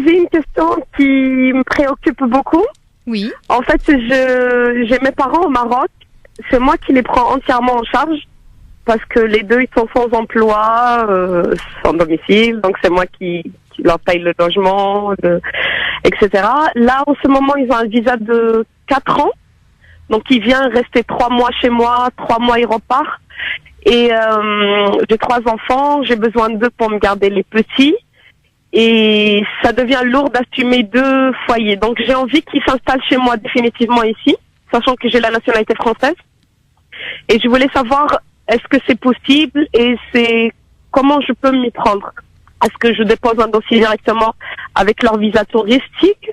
J'ai une question qui me préoccupe beaucoup. Oui. En fait, j'ai mes parents au Maroc. C'est moi qui les prends entièrement en charge parce que les deux, ils sont sans emploi, sans domicile. Donc, c'est moi qui leur paye le logement, etc. Là, en ce moment, ils ont un visa de 4 ans. Donc, il vient rester 3 mois chez moi, 3 mois, il repart. Et j'ai 3 enfants, j'ai besoin d'eux pour me garder les petits. Et ça devient lourd d'assumer 2 foyers. Donc j'ai envie qu'ils s'installent chez moi définitivement ici, sachant que j'ai la nationalité française. Et je voulais savoir, est-ce que c'est possible et comment je peux m'y prendre? Est-ce que je dépose un dossier directement avec leur visa touristique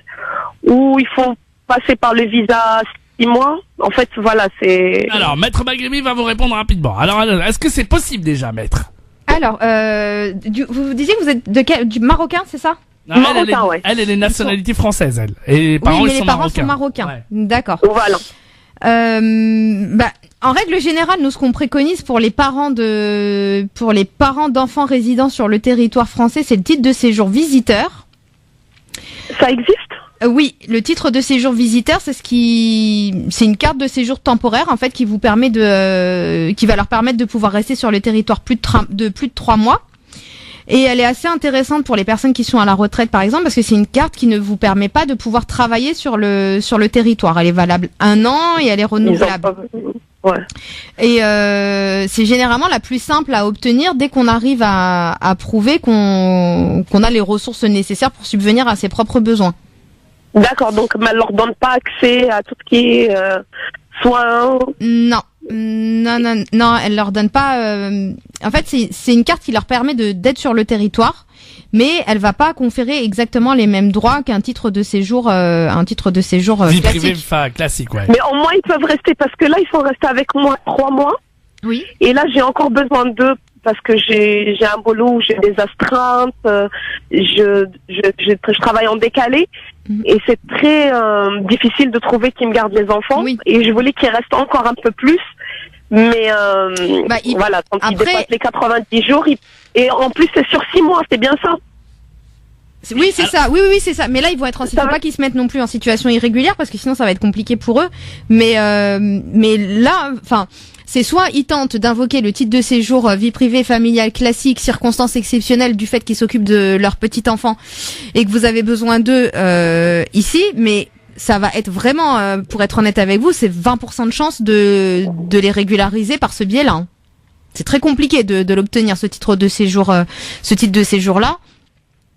ou il faut passer par le visa 6 mois? En fait, voilà, c'est... Alors, Maître Maghribi va vous répondre rapidement. Alors, est-ce que c'est possible déjà, Maître? Alors, vous disiez que vous êtes du Marocain, c'est ça? Non, Marocain, ouais. Elle est nationalité française, elle. Et les parents, Oui, mais ils les sont parents marocains. sont marocains. Ouais. D'accord. Voilà. En règle générale, nous, ce qu'on préconise pour les parents d'enfants résidant sur le territoire français, c'est le titre de séjour visiteur. Ça existe? Oui, le titre de séjour visiteur, c'est une carte de séjour temporaire en fait qui va leur permettre de pouvoir rester sur le territoire plus de 3 mois. Et elle est assez intéressante pour les personnes qui sont à la retraite par exemple parce que c'est une carte qui ne vous permet pas de pouvoir travailler sur le territoire. Elle est valable 1 an et elle est renouvelable. Ouais. Et c'est généralement la plus simple à obtenir dès qu'on arrive à prouver qu'on a les ressources nécessaires pour subvenir à ses propres besoins. D'accord, donc elle leur donne pas accès à tout ce qui est soins. Non, elle leur donne pas. En fait, c'est une carte qui leur permet d'être sur le territoire, mais elle va pas conférer exactement les mêmes droits qu'un titre de séjour, Vie privée, classique. classique, ouais. Mais au moins ils peuvent rester parce que là ils sont restés avec moi 3 mois. Oui. Et là j'ai encore besoin d'eux parce que j'ai un boulot où j'ai des astreintes, je travaille en décalé. Et c'est très difficile de trouver qui me garde les enfants. Oui. Et je voulais qu'ils restent encore un peu plus. Mais voilà, quand ils dépassent les 90 jours, et en plus c'est sur 6 mois, c'est bien ça? Oui, c'est ça. Oui, c'est ça. Mais là, ils vont être il faut pas qu'ils se mettent non plus en situation irrégulière parce que sinon ça va être compliqué pour eux. Mais là, enfin, c'est soit ils tentent d'invoquer le titre de séjour vie privée familiale classique, circonstances exceptionnelles du fait qu'ils s'occupent de leur petit enfant et que vous avez besoin d'eux ici, mais ça va être vraiment, pour être honnête avec vous, c'est 20% de chance de les régulariser par ce biais-là. Hein. C'est très compliqué de l'obtenir ce titre de séjour là.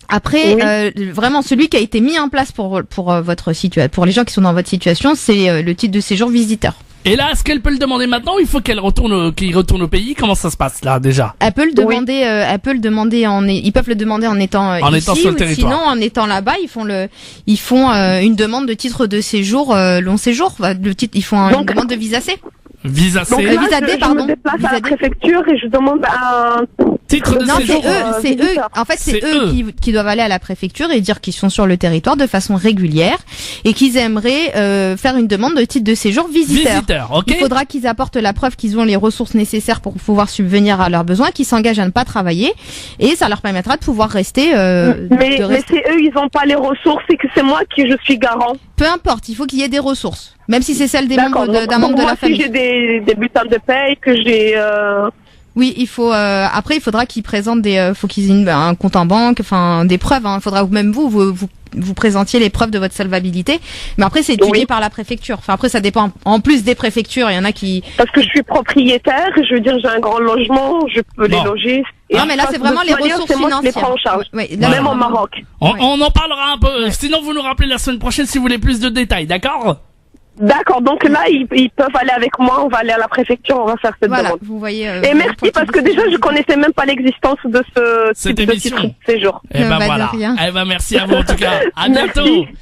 Après, oui. Vraiment, celui qui a été mis en place pour votre situation, pour les gens qui sont dans votre situation, c'est le titre de séjour visiteur. Et là, est-ce qu'elle peut le demander maintenant ou il faut qu'il retourne au pays? Comment ça se passe là déjà? Elle peut le demander. Elle peut le demander ils peuvent le demander en étant ici, étant sur le territoire. Sinon, en étant là-bas, ils font une demande de titre de séjour long séjour. Ils font une demande de visa C. Visa C. Donc là, visa D, pardon. Je me déplace visa à la D. préfecture et je demande un titre de séjour. C'est eux. En fait, c'est eux qui doivent aller à la préfecture et dire qu'ils sont sur le territoire de façon régulière et qu'ils aimeraient faire une demande de titre de séjour visiteur. Okay. Il faudra qu'ils apportent la preuve qu'ils ont les ressources nécessaires pour pouvoir subvenir à leurs besoins, qu'ils s'engagent à ne pas travailler et ça leur permettra de pouvoir rester. Mais c'est eux, ils n'ont pas les ressources et que c'est moi qui je suis garant. Peu importe, il faut qu'il y ait des ressources, même si c'est celle des membres d'un membre de la famille. Si j'ai des bulletins de paye, que j'ai. Oui, il faut. Après, il faudra qu'ils présentent faut qu'ils aient un compte en banque, enfin des preuves. Hein. Il faudra que même vous présentiez les preuves de votre solvabilité. Mais après, c'est étudié par la préfecture. Enfin après, ça dépend. En plus des préfectures, il y en a qui. Parce que je suis propriétaire, je veux dire, j'ai un grand logement, je peux les loger. Et non, mais là, c'est vraiment les ressources financières. Moi qui les prends en charge. Oui, là, même au Maroc. On en parlera un peu. Sinon, vous nous rappelez la semaine prochaine si vous voulez plus de détails, d'accord? D'accord, donc là, ils peuvent aller avec moi, on va aller à la préfecture, on va faire cette demande. Vous voyez. Et merci, parce que déjà, je connaissais même pas l'existence de ce cette type émission. de titre de séjour. Et ben voilà. De rien. Eh ben merci à vous en tout cas. À bientôt.